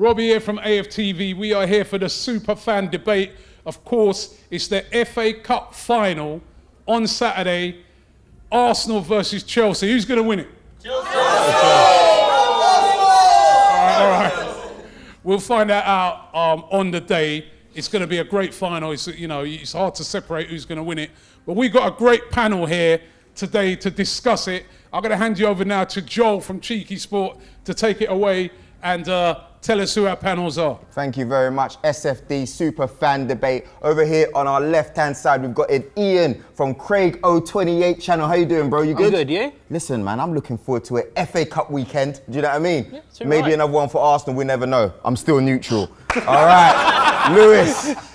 Robbie here from AFTV. We are here for the super fan debate. Of course, it's the FA Cup final on Saturday. Arsenal versus Chelsea. Who's going to win it? Chelsea! All right. We'll find that out on the day. It's going to be a great final. It's hard to separate who's going to win it. But we've got a great panel here today to discuss it. I'm going to hand you over now to Joel from CheekySport to take it away and tell us who our panels are. Thank you very much. SFD Super Fan Debate. Over here on our left-hand side, we've got Ian from Craig 028 channel. How you doing, bro? You good? I'm good, you? Listen, man, I'm looking forward to a FA Cup weekend. Do you know what I mean? Yeah, maybe another one for Arsenal, we never know. I'm still neutral. All right.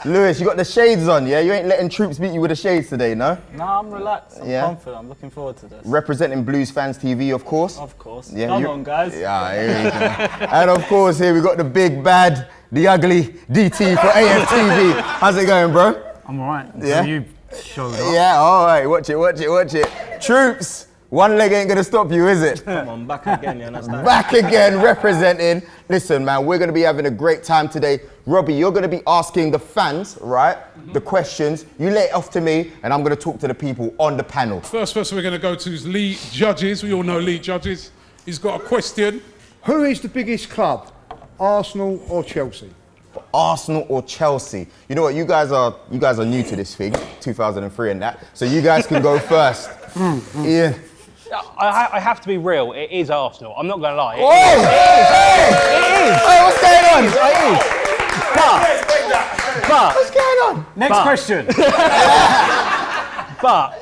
Lewis, you got the shades on, yeah? You ain't letting Troopz beat you with the shades today, no? No, I'm relaxed. I'm confident. I'm looking forward to this. Representing BluesFanTV, of course. Of course. Yeah, Come on, guys. Yeah, here we go. And of course, here we got the big bad, the ugly DT for AFTV. How's it going, bro? I'm all right. Yeah? You showed up. Yeah, all right. Watch it. Troopz, one leg ain't gonna stop you, is it? Come on, back again, you understand? Back again, representing. Listen, man, we're gonna be having a great time today. Robbie, you're gonna be asking the fans, right, the questions. You lay it off to me, and I'm gonna talk to the people on the panel. First person we're gonna go to is Lee Judges. We all know Lee Judges. He's got a question. Who is the biggest club, Arsenal or Chelsea? Arsenal or Chelsea? You know what? You guys are new to this thing, 2003 and that. So you guys can go first. Yeah. I have to be real. It is Arsenal. I'm not going to lie. It is. Hey, what's going on? But What's going on? Next question. But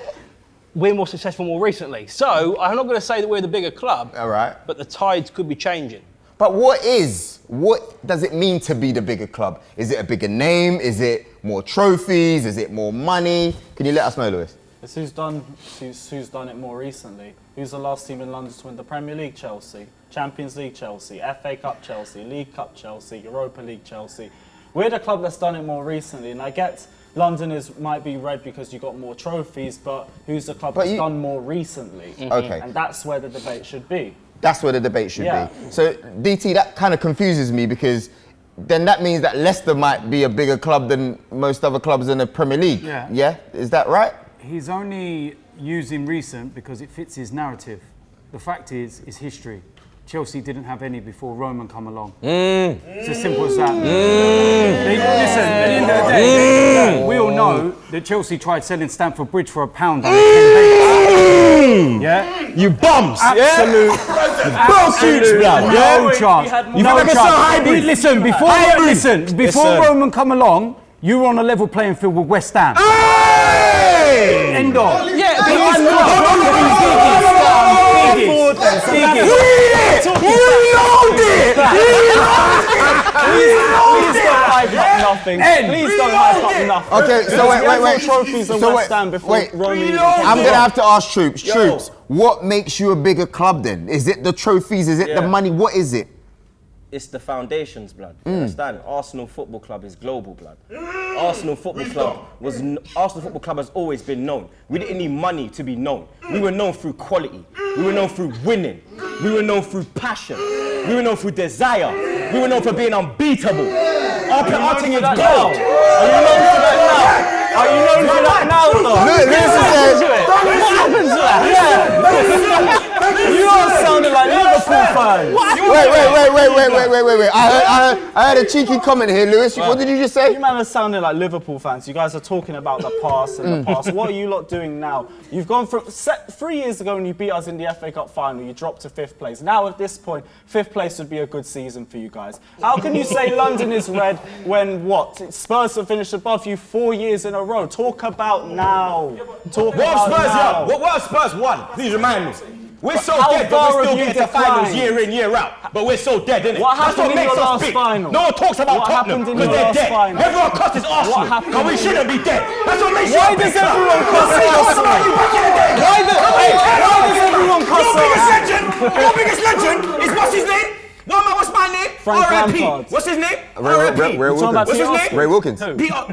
we're more successful more recently. So I'm not going to say that we're the bigger club. All right. But the tides could be changing. But what does it mean to be the bigger club? Is it a bigger name? Is it more trophies? Is it more money? Can you let us know, Lewis? It's who's done it more recently. Who's the last team in London to win the Premier League? Chelsea. Champions League? Chelsea. FA Cup? Chelsea. League Cup? Chelsea. Europa League? Chelsea. We're the club that's done it more recently, and I get London might be red because you got more trophies, but who's the club that's done more recently? Okay. And that's where the debate should be. That's where the debate should be. So, DT, that kind of confuses me because then that means that Leicester might be a bigger club than most other clubs in the Premier League. Yeah. Yeah? Is that right? He's only using recent because it fits his narrative. The fact is, it's history. Chelsea didn't have any before Roman come along. It's as simple as that. Listen, at the end of the day, we all know that Chelsea tried selling Stamford Bridge for £1 and it yeah? You bums! Absolute blood! no chance. No chance. Listen, before Roman come along, you were on a level playing field with West Ham. End of. Yeah, Nothing. Please don't hype up nothing. Okay, so wait. Trophies and West Ham before Roman. I'm going to have to ask Troopz, what makes you a bigger club then? Is it the trophies? Is it the money? What is it? It's the foundations, blood. You understand? Arsenal Football Club is global, blood. Arsenal Football Club has always been known. We didn't need money to be known. We were known through quality. We were known through winning. We were known through passion. We were known through desire. We were known for being unbeatable. Our thing is gold. Are you known for that now? Are you known for that now, though? What happened to that? You are sounding like Liverpool fans. Wait. I heard a cheeky comment here, Lewis. What did you just say? You man are sounding like Liverpool fans. You guys are talking about the past and the past. What are you lot doing now? You've gone from 3 years ago when you beat us in the FA Cup final, you dropped to 5th place. Now at this point, 5th place would be a good season for you guys. How can you say London is red when Spurs have finished above you 4 years in a row? Talk about now. What have Spurs won? Please remind me. We're so dead, but we're still getting to finals year in, year out. But we're so dead, innit? What happened in your last final? No one talks about Tottenham because they're dead. Everyone cusses Arsenal because we shouldn't be dead. That's what makes you a big club. Why does everyone cuss Arsenal? Why does everyone cuss Arsenal? Your biggest legend is what's his name? What's my name? Frank R.I.P. Lampard. What's his name? Ray Wilkins. What's his name? Ray Wilkins.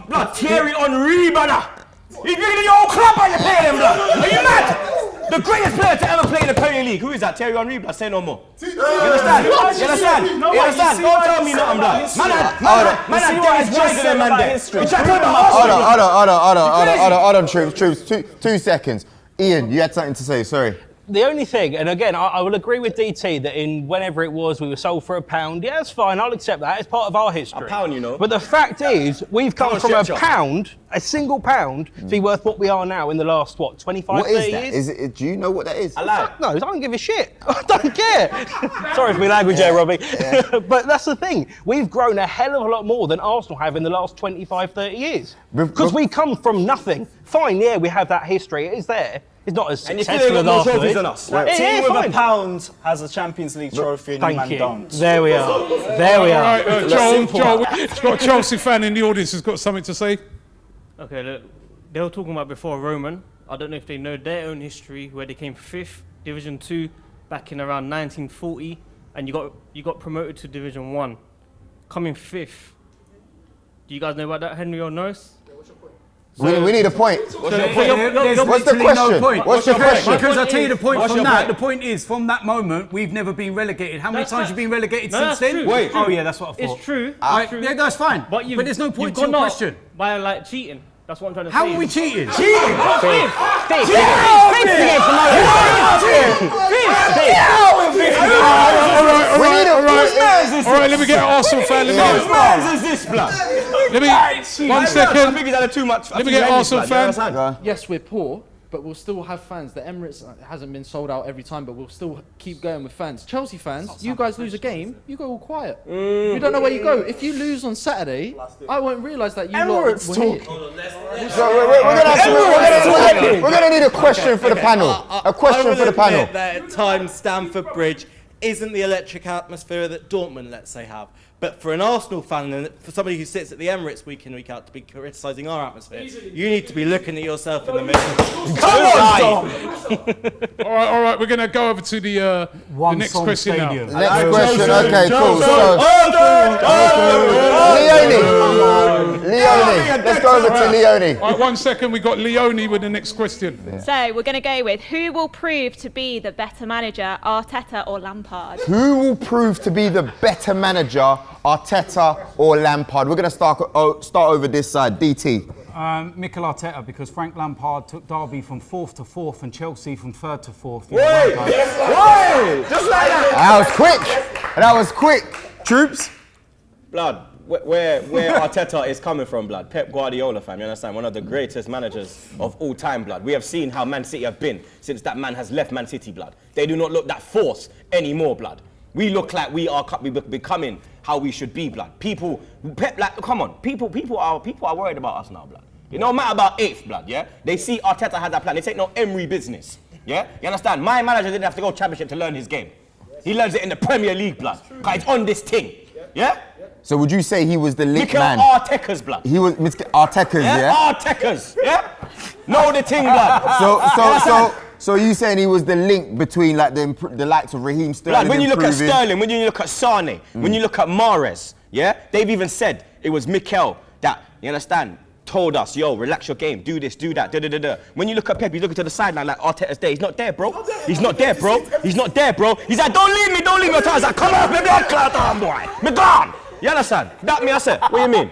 Blood, Thierry Henry, brother. You're in your own club and you're playing him, blood. Are you mad? The greatest player to ever play in the Premier League. Who is that? Thierry Henry, blood. Say no more. You understand? You understand? You understand? Don't tell me nothing, blood. Man, Dennis wiser than man there. Hold on, Troopz. 2 seconds. Ian, you had something to say, sorry. The only thing, and again, I will agree with DT that in whenever it was, we were sold for £1. Yeah, that's fine. I'll accept that. It's part of our history. £1, you know. But the fact is, we've come from £1, a single £1, to be worth what we are now in the last, 25, 30 years? Do you know what that is? I lie. No, I don't give a shit. I don't care. Sorry for my language there, Robbie. Yeah. But that's the thing. We've grown a hell of a lot more than Arsenal have in the last 25, 30 years. Because we come from nothing. Fine, yeah, we have that history. It is there. It's not as successful as Arsenal is. A team with £1 has a Champions League trophy and you man don't. There we are. There we are. Right, Joel, we've got a Chelsea fan in the audience who's got something to say. Okay, look, they were talking about before Roman. I don't know if they know their own history, where they came 5th, Division 2, back in around 1940, and you got promoted to Division 1. Coming 5th. Do you guys know about that, Henry or Norris? We need a point. What's the question? What's your question? Because I'll tell you the point from that. The point is, from that moment, we've never been relegated. How many times have you been relegated since then? Wait. Oh yeah, that's what I thought. It's true. Yeah, that's fine. But there's no point to your question. By like cheating. That's what I'm trying to say. How are we cheating? Cheating! All right, let me get an Arsenal fan. Let me 1 second. I think he's had too much. Let me get an Arsenal fan. Yes, we're poor, but we'll still have fans. The Emirates hasn't been sold out every time, but we'll still keep going with fans. Chelsea fans, you guys lose a game, you go all quiet. You don't know where you go. If you lose on Saturday, I won't realise that you Emirates lot were here. We're going to need a question for the panel. A question for the panel. I will admit that at times Stamford Bridge isn't the electric atmosphere that Dortmund, let's say, have. But for an Arsenal fan and for somebody who sits at the Emirates week in, week out to be criticising our atmosphere, you need to be looking at yourself in the mirror. All right, we're going to go over to the next question now. Next question, okay, cool. Leone, let's go over to Leone. All right, 1 second, we got Leone with the next question. So we're going to go with, who will prove to be the better manager, Arteta or Lampard? Who will prove to be the better manager, Arteta or Lampard? We're going to start over this side. DT. Mikel Arteta, because Frank Lampard took Derby from 4th to 4th and Chelsea from 3rd to 4th. Wait! Just like that! That was quick. Troopz? Blood. Where Arteta is coming from, blood. Pep Guardiola, fam, you understand? One of the greatest managers of all time, blood. We have seen how Man City have been since that man has left Man City, blood. They do not look that force anymore, blood. We look like we are becoming how we should be, blood. People, Pep, like, come on. People are worried about us now, blood. It don't matter about 8th, blood, yeah? They see Arteta had that plan. They take no Emery business, yeah? You understand? My manager didn't have to go Championship to learn his game. He learns it in the Premier League, blood. Because it's on this thing, yeah? So would you say he was the link man? Arteta's blood. He was Arteta's, yeah? Arteta's, yeah? Know the thing, blood. So you saying he was the link between like the likes of Raheem Sterling? Blood, when you look at Sterling, when you look at Sane, when you look at Mahrez, yeah? They've even said it was Mikel that, you understand, told us, yo, relax your game, do this, do that, da-da-da-da. When you look at Pep, he's looking to the sideline like Arteta's there. He's not there, bro. He's not there, bro. He's not there, bro. He's like, don't leave me. I was like, come on, me blood clot on, boy. Me gone. You understand? That me, I said. What do you mean?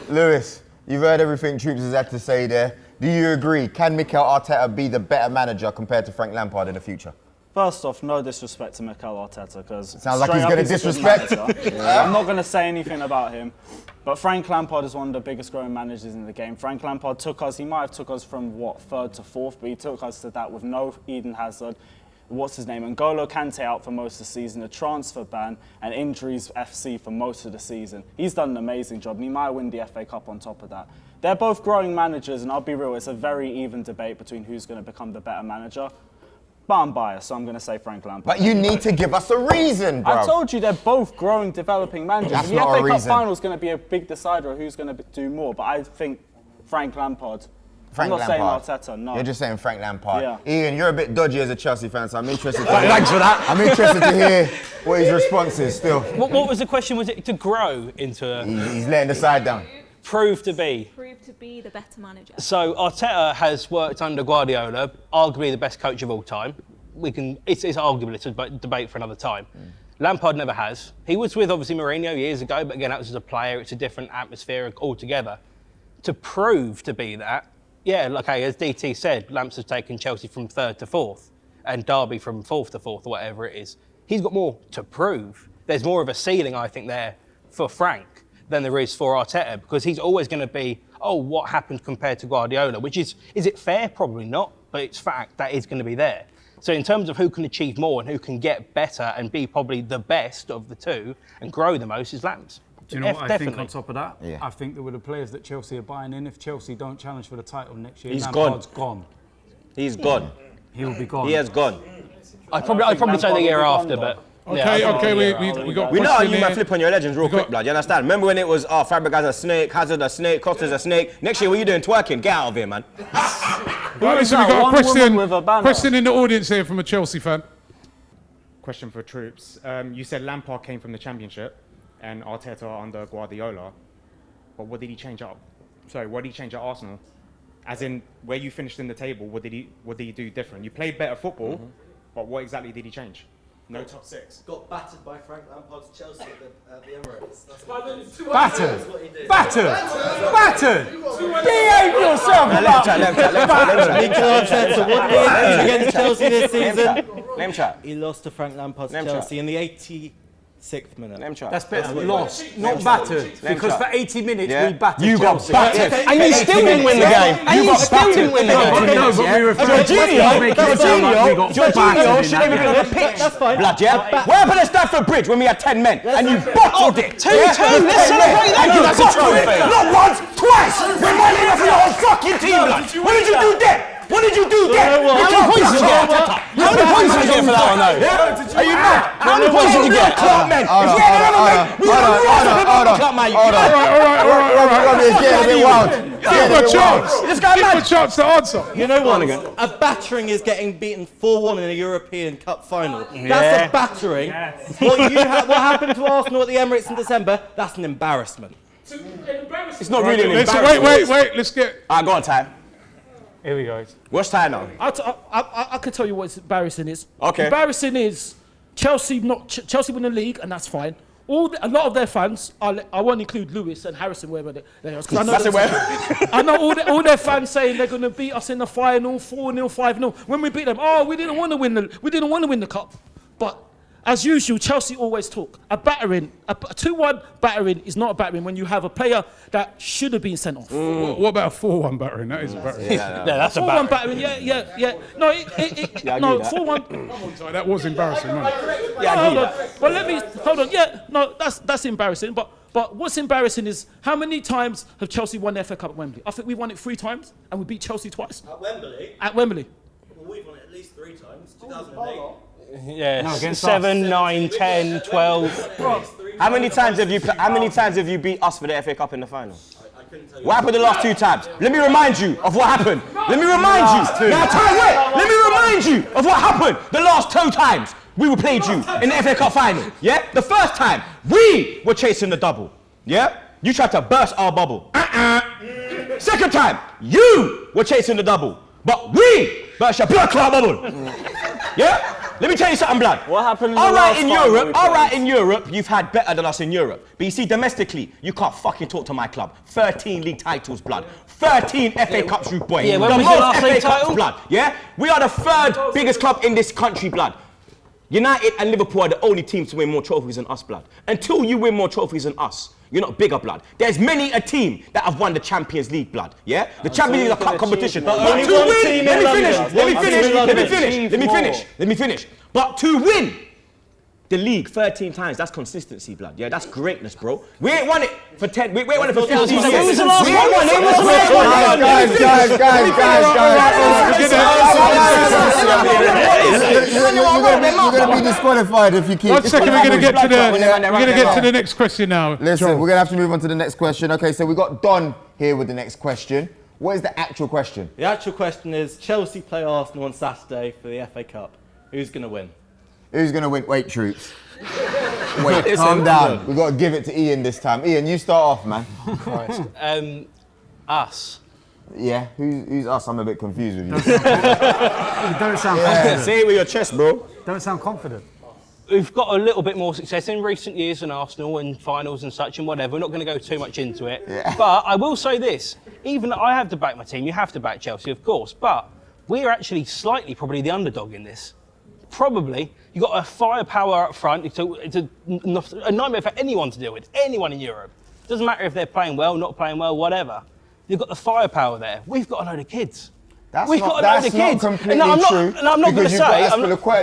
Lewis, you've heard everything Troopz has had to say there. Do you agree? Can Mikel Arteta be the better manager compared to Frank Lampard in the future? First off, no disrespect to Mikel Arteta, because sounds like he's going to disrespect. I'm not going to say anything about him, but Frank Lampard is one of the biggest growing managers in the game. Frank Lampard he might have took us from 3rd to 4th, but he took us to that with no Eden Hazard. What's his name? N'Golo Kante out for most of the season, a transfer ban, and injuries FC for most of the season. He's done an amazing job, and he might win the FA Cup on top of that. They're both growing managers, and I'll be real, it's a very even debate between who's going to become the better manager. But I'm biased, so I'm going to say Frank Lampard. But you need to give us a reason, bro. I told you they're both growing, developing managers. That's the FA Cup final is going to be a big decider of who's going to do more, but I think Frank Lampard. I'm not saying Arteta, no. You're just saying Frank Lampard. Yeah. Ian, you're a bit dodgy as a Chelsea fan, so I'm interested to Thanks for that. I'm interested to hear what his response is still. What was the question? Was it to grow into a... He's letting the side down. Prove to be. Prove to be the better manager. So Arteta has worked under Guardiola, arguably the best coach of all time. It's arguable, it's a debate for another time. Lampard never has. He was with obviously Mourinho years ago, but again, that was as a player. It's a different atmosphere altogether. To prove to be that, yeah, okay, as DT said, Lamps has taken Chelsea from 3rd to 4th and Derby from 4th to 4th or whatever it is. He's got more to prove. There's more of a ceiling, I think, there for Frank than there is for Arteta, because he's always going to be, oh, what happened compared to Guardiola, which is it fair? Probably not, but it's fact that is going to be there. So in terms of who can achieve more and who can get better and be probably the best of the two and grow the most is Lamps. Do you know what I think on top of that? Yeah. I think that with the players that Chelsea are buying in, if Chelsea don't challenge for the title next year, He's Lampard's gone. He's gone. He will be gone. He has gone. I'd probably say the year after, but... Okay, we got. We know how you question might here. flip on your legends real quick, blood. You understand? Remember when it was, Fabregas a snake, Hazard a snake, Costa's a snake. Next year, what you doing? Twerking? Get out of here, man. Right, listen, we got a question in the audience here from a Chelsea fan. Question for Troopz. You said Lampard came from the Championship and Arteta under Guardiola, but what did he change up? Sorry, what did he change at Arsenal? As in, where you finished in the table, what did he do different? You played better football, but what exactly did he change? No top 6. Got battered by Frank Lampard's Chelsea at the Emirates. Battered! Behave yourself! Against Chelsea this season. He lost to Frank Lampard's Chelsea in the 86th minute. That's better. Lost, not battered. Because for 80 minutes we battered You got Chelsea. battered. And you still didn't win the game. You got battered. No, but we refer to Jorginho shouldn't even be on the pitch. That's fine. Blood, yeah? What happened at Stamford Bridge when we had 10 men and you bottled it? 2-2, let's celebrate that. And you bottled it. Not once, twice. We're running for your whole fucking team, blood. What did you do there? What did you do there? How many points did you get? How many points did you get for that one, though? Are you mad? How many points did you get? Club men. If you had another man, we would have club man. All right. It's getting a bit wild. Give him a chance. Give him a chance to answer. You know what? A battering is getting beaten 4-1 in a European Cup final. That's a battering. What happened to Arsenal at the Emirates in December? That's an embarrassment. It's not really an embarrassment. Wait. Let's get. Go on, Ty. Here we go. What's time now? I can tell you what embarrassing is. Okay. Embarrassing is Chelsea win the league, and that's fine. A lot of their fans, I won't include Lewis and Harrison, wherever they are. I know all their fans saying they're going to beat us in the final, 4-0, 5-0. When we beat them, we didn't want to win the cup. But as usual, Chelsea always talk. A 2-1 battering is not a battering when you have a player that should have been sent off. What about a 4-1 battering? That is a battering. Yeah, that's a 4-1 battering. Yeah. No, 4-1. Sorry, that was embarrassing, man. But let me hold on. Yeah, no, that's embarrassing. But what's embarrassing is how many times have Chelsea won the FA Cup at Wembley? I think we won it 3 times, and we beat Chelsea twice. At Wembley. Well, we've won it at least 3 times. 2008. Yeah, No, against 7, 9, 10, 12. How many times have you beat us for the FA Cup in the final? What happened the last 2 times? Let me remind you of what happened. Let me remind you. Now, let me remind you of what happened the last 2 times we played you in the FA Cup final. Yeah? The first time, we were chasing the double. Yeah? You tried to burst our bubble. Second time, you were chasing the double. But we burst your blood clot bubble. Yeah? Let me tell you something, blood. What happened in Europe, you've had better than us in Europe. But you see, domestically, you can't fucking talk to my club. 13 league titles, blood. 13 FA Cups, rude boy. Yeah, when was your last league title? Blood. Yeah? We are the 3rd biggest club in this country, blood. United and Liverpool are the only teams to win more trophies than us, blood. Until you win more trophies than us, you're not bigger, blood. There's many a team that have won the Champions League, blood. Yeah? The Champions League is a cup competition. But to win, let me finish. But to win the league 13 times, that's consistency, blood. Yeah, that's greatness, bro. We ain't won it for 10, we ain't won it for 15 years. When was the last one? You're going to be disqualified if you keep... 1 second, we're going to get to the next question now. Listen, we're going to have to move on to the next question. Okay, so we got Don here with the next question. What is the actual question? The actual question is, Chelsea play Arsenal on Saturday for the FA Cup. Who's going to win? Who's going to win? Wait, Troopz. Wait, calm down. We've got to give it to Ian this time. Ian, you start off, man. Christ. Us. Yeah, who's us? I'm a bit confused with you. You don't sound confident. Say it with your chest, bro. Don't sound confident. We've got a little bit more success in recent years than Arsenal and finals and such and whatever. We're not going to go too much into it. Yeah. But I will say this. Even though I have to back my team, you have to back Chelsea, of course. But we're actually slightly probably the underdog in this. Probably. You've got a firepower up front. It's a nightmare for anyone to deal with. Anyone in Europe. Doesn't matter if they're playing well, not playing well, whatever. You've got the firepower there. We've got a load of kids. We've got a load of kids. Completely true. And I'm not going to say.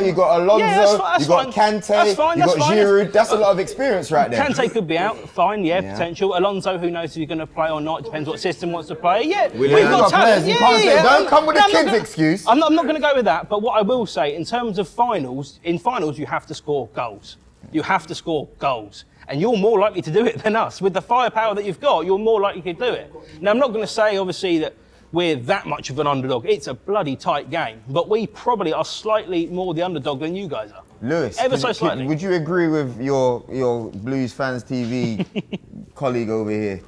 You've got Alonso, you've got Kante, you've got Giroud. That's a lot of experience right there. Kante could be out, fine, potential. Alonso, who knows if he's going to play or not, depends what system wants to play. Yeah, we've got talent. You can't say, don't come with a kid's excuse. I'm not going to go with that, but what I will say, in terms of finals, in finals you have to score goals. You have to score goals. And you're more likely to do it than us. With the firepower that you've got, you're more likely to do it. Now, I'm not going to say, obviously, that we're that much of an underdog. It's a bloody tight game. But we probably are slightly more the underdog than you guys are. Lewis, ever so slightly. Would you agree with your BluesFanTV colleague over here?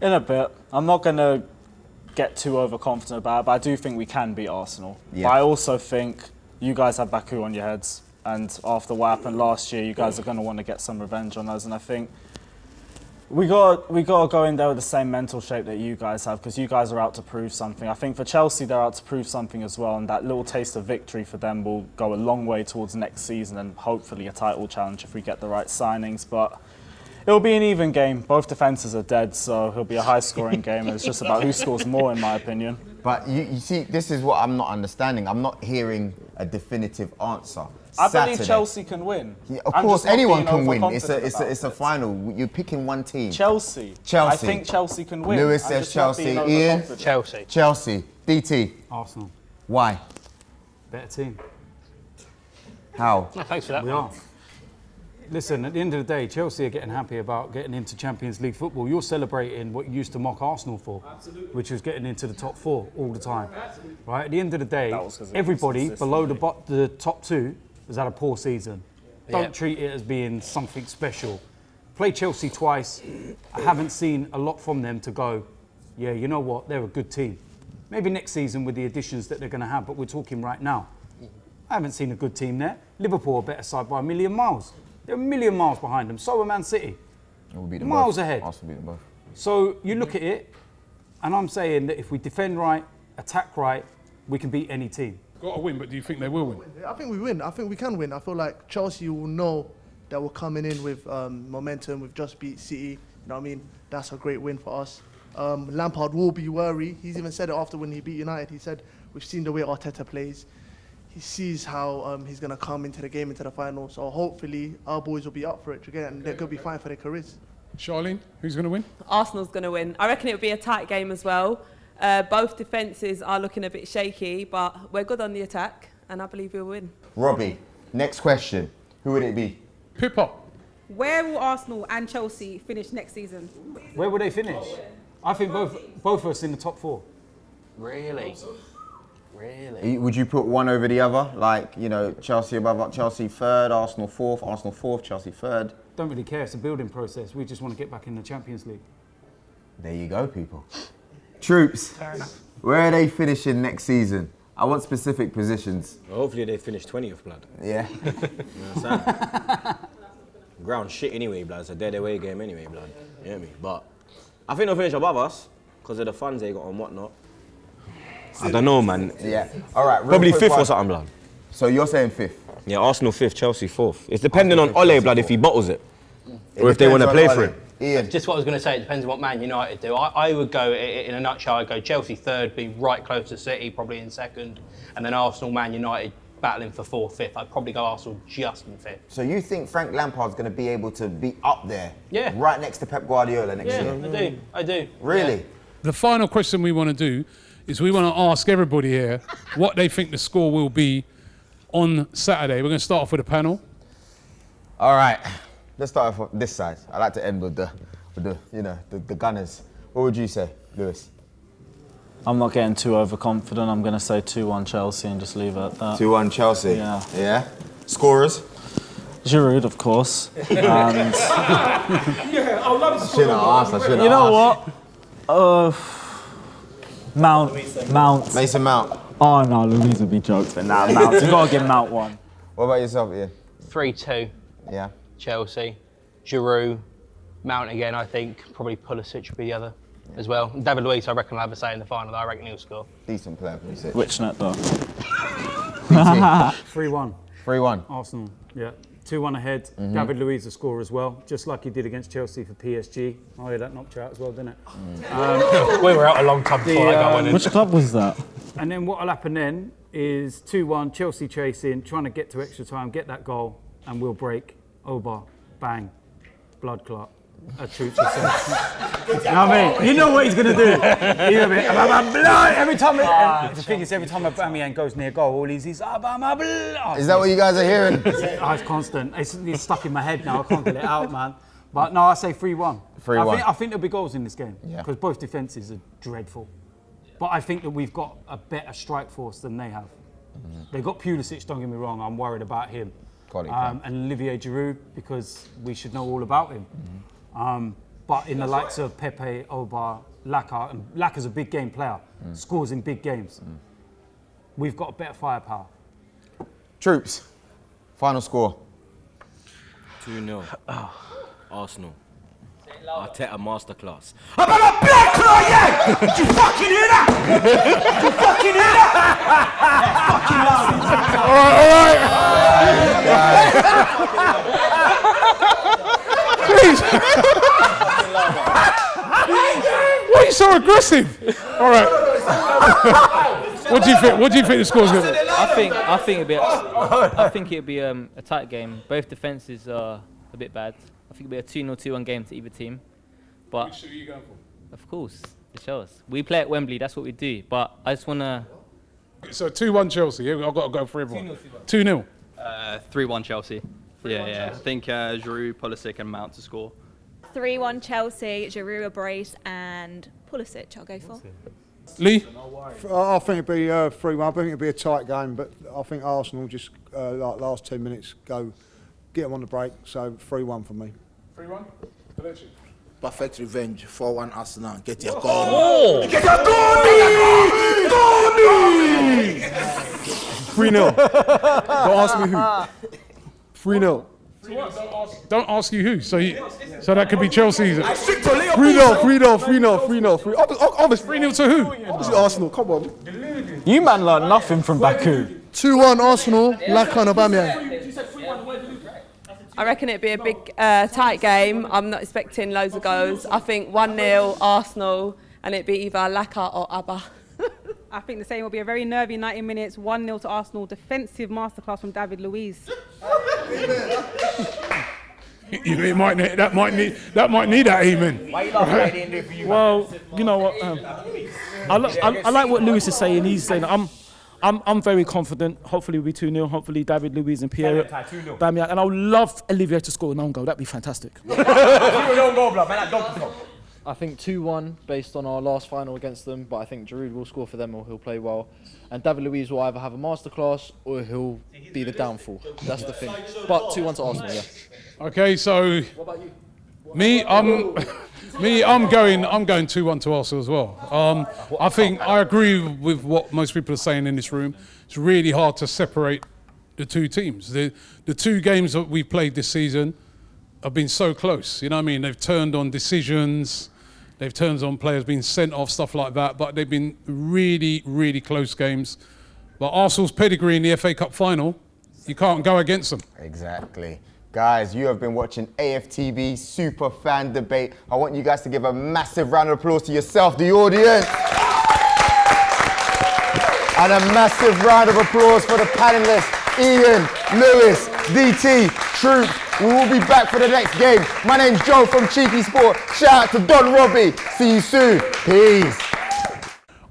In a bit. I'm not going to get too overconfident about it, but I do think we can beat Arsenal. Yeah. But I also think you guys have Baku on your heads. And after what happened last year, you guys are going to want to get some revenge on us. And I think we got to go in there with the same mental shape that you guys have, because you guys are out to prove something. I think for Chelsea, they're out to prove something as well. And that little taste of victory for them will go a long way towards next season and hopefully a title challenge if we get the right signings. But it'll be an even game. Both defences are dead, so it'll be a high-scoring game. And it's just about who scores more, in my opinion. But you see, this is what I'm not understanding. I'm not hearing a definitive answer. I believe Chelsea can win. Yeah, of course, anyone can win. It's a final. You're picking one team. Chelsea. I think Chelsea can win. Lewis says Chelsea. Ian? Chelsea. Chelsea. DT? Arsenal. Why? Better team. How? No, thanks for that. We are. Listen, at the end of the day, Chelsea are getting happy about getting into Champions League football. You're celebrating what you used to mock Arsenal for, which was getting into the top 4 all the time. Right? At the end of the day, everybody below the top 2 has had a poor season. Don't treat it as being something special. Play Chelsea twice. I haven't seen a lot from them to go, yeah, you know what, they're a good team. Maybe next season with the additions that they're going to have, but we're talking right now. I haven't seen a good team there. Liverpool are better side by a million miles. They're a million miles behind them. So are Man City. We'll beat them miles both. ahead. Arsenal beat them both. So you look at it, and I'm saying that if we defend right, attack right, we can beat any team. Got to win, but do you think they will win? I think we win. I think we can win. I feel like Chelsea will know that we're coming in with momentum. We've just beat City. You know what I mean? That's a great win for us. Lampard will be worried. He's even said it after when he beat United. He said, we've seen the way Arteta plays. He sees how he's going to come into the game, into the final. So hopefully our boys will be up for it again, and they're going to be fine for their careers. Charlene, who's going to win? Arsenal's going to win. I reckon it'll be a tight game as well. Both defences are looking a bit shaky, but we're good on the attack, and I believe we'll win. Robbie, next question. Who would it be? Pippa. Where will Arsenal and Chelsea finish next season? Where will they finish? I think both of us in the top 4. Really? Really? Would you put one over the other? Like, you know, Chelsea above, Chelsea 3rd, Arsenal 4th, Chelsea 3rd? Don't really care. It's a building process. We just want to get back in the Champions League. There you go, people. Troopz, where are they finishing next season? I want specific positions. Well, hopefully they finish 20th, blood. Yeah. You know what I'm saying? Ground shit anyway, blood. It's a dead away game anyway, blood. You hear me? But I think they'll finish above us because of the funds they got and whatnot. I don't know, man. Yeah. All right. Probably 5th or something, blood. So you're saying 5th? Yeah, Arsenal 5th, Chelsea 4th. It's depending on Ole, blood, if he bottles it. Or if they want to play for it. Ian. Just what I was going to say, it depends on what Man United do. I would go, in a nutshell, I'd go Chelsea 3rd, be right close to City, probably in 2nd, and then Arsenal, Man United battling for 4th, 5th. I'd probably go Arsenal just in 5th. So you think Frank Lampard's going to be able to be up there? Yeah. Right next to Pep Guardiola next year? Yeah, I do. Really? Yeah. The final question we want to do is we want to ask everybody here what they think the score will be on Saturday. We're going to start off with a panel. All right. Let's start off on this side. I like to end with the Gunners. What would you say, Lewis? I'm not getting too overconfident. I'm going to say 2-1 Chelsea and just leave it at that. 2-1 Chelsea? Yeah. Yeah? Scorers? Giroud, of course. And Yeah, I love to Shouldn't have asked, I shouldn't you know have what? Mount. Mason Mount. Oh no, Louise would be jokes, but nah, Mount. You gotta give Mount one. What about yourself, Ian? 3-2. Yeah. Chelsea. Giroud. Mount again, I think. Probably Pulisic would be the other as well. David Luiz, I reckon, will have a say in the final. I reckon he'll score. Decent player, Pulisic. Which net though? 3-1. 3-1. Arsenal, yeah. 2-1 ahead. David Luiz will score as well, just like he did against Chelsea for PSG. Oh yeah, that knocked you out as well, didn't it? We were out a long time before that went in. Which club was that? And then what will happen then is 2-1, Chelsea chasing, trying to get to extra time, get that goal, and we'll break. Oba, bang, blood clot. Troopz said. You know what I mean? You know what he's going to do. Every time, the thing is, every time Aubameyang goes near goal, all he's Is that what you guys are hearing? Oh, it's constant. It's stuck in my head now. I can't get it out, man. But no, I say 3-1. 3-1. I think there'll be goals in this game Yeah. because both defences are dreadful. But I think that we've got a better strike force than they have. They've got Pulisic, don't get me wrong. I'm worried about him. And Olivier Giroud, because we should know all about him. But in the likes of Pepe, Oba, Laka, and Laka's a big game player, scores in big games. We've got a better firepower. Troopz, final score. 2-0. Arsenal. Arteta masterclass. I'm on a black claw, yeah! Did you fucking hear that? Did you fucking hear Please. Why are you so aggressive? All right. What do you think? What do you think the score's going to be? I think it'll be a tight game. Both defenses are a bit bad. I think it'll be a 2-0, 2-1 game to either team. But Which are you going for? Of course, the Chelsea. We play at Wembley. That's what we do. But I just wanna. So 2-1 Chelsea. Yeah, I've got to go for everyone. 2-0. 3-1 Chelsea. Yeah. I think Giroud, Pulisic, and Mount to score. 3-1 Chelsea, Giroud a brace, and Pulisic I'll go for. Lee? I think it'd be 3-1. I think it'd be a tight game, but I think Arsenal just like last 10 minutes get them on the break. So 3-1 for me. 3-1. Perfect revenge. 4-1 Arsenal. Get your goal. Oh. Get your goal! 3-0. Don't ask me who. 3-0. Don't ask you who. So that could be Chelsea. 3-0. 3-0 to who? Obviously Arsenal. Come on. You man learned nothing from Baku. 2-1 Arsenal. Laka and Aubameyang. I reckon it'd be a big, tight game. I'm not expecting loads of goals. I think 1-0 Arsenal, and it'd be either Laka or Abba. I think the same will be a very nervy 90 minutes. 1-0 to Arsenal. Defensive masterclass from David Luiz. That might need that amen. Well, you know what? I like what Lewis is saying. He's saying I'm very confident. Hopefully, we'll be 2-0. Hopefully, David Luiz and Pierre-Emerick. And I would love Olivier to score an own goal. That'd be fantastic. I think 2-1 based on our last final against them, but I think Giroud will score for them or he'll play well. And David Luiz will either have a masterclass or he'll be the downfall. That's the thing. But 2-1 to Arsenal, yeah. Okay, so I'm going 2-1 to Arsenal as well. I think I agree with what most people are saying in this room. It's really hard to separate the two teams. The two games that we've played this season have been so close. You know what I mean? They've turned on decisions. They've turned on players being sent off, stuff like that. But they've been really, really close games. But Arsenal's pedigree in the FA Cup final, you can't go against them. Exactly. Guys, you have been watching AFTV Super Fan Debate. I want you guys to give a massive round of applause to yourself, the audience. And a massive round of applause for the panelists, Ian, Lewis, DT, Troopz. We will be back for the next game. My name's Joe from CheekySport. Shout out to Don Robbie. See you soon. Peace.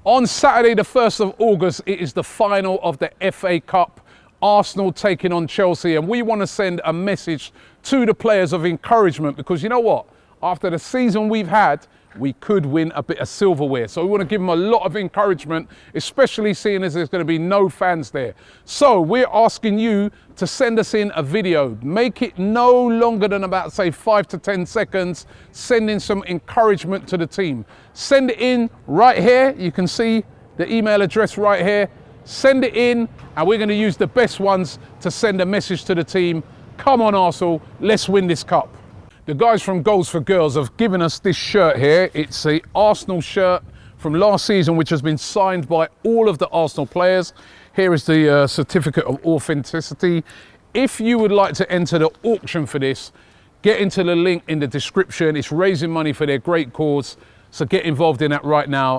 On Saturday, the 1st of August, it is the final of the FA Cup. Arsenal taking on Chelsea, and we want to send a message to the players of encouragement, because you know what? After the season we've had, we could win a bit of silverware. So we want to give them a lot of encouragement, especially seeing as there's going to be no fans there. So we're asking you to send us in a video. Make it no longer than about, say, 5 to 10 seconds, sending some encouragement to the team. Send it in right here. You can see the email address right here. Send it in, and we're going to use the best ones to send a message to the team. Come on, Arsenal, let's win this cup. The guys from Goals for Girls have given us this shirt here. It's a Arsenal shirt from last season, which has been signed by all of the Arsenal players. Here is the certificate of authenticity. If you would like to enter the auction for this, get into the link in the description. It's raising money for their great cause. So get involved in that right now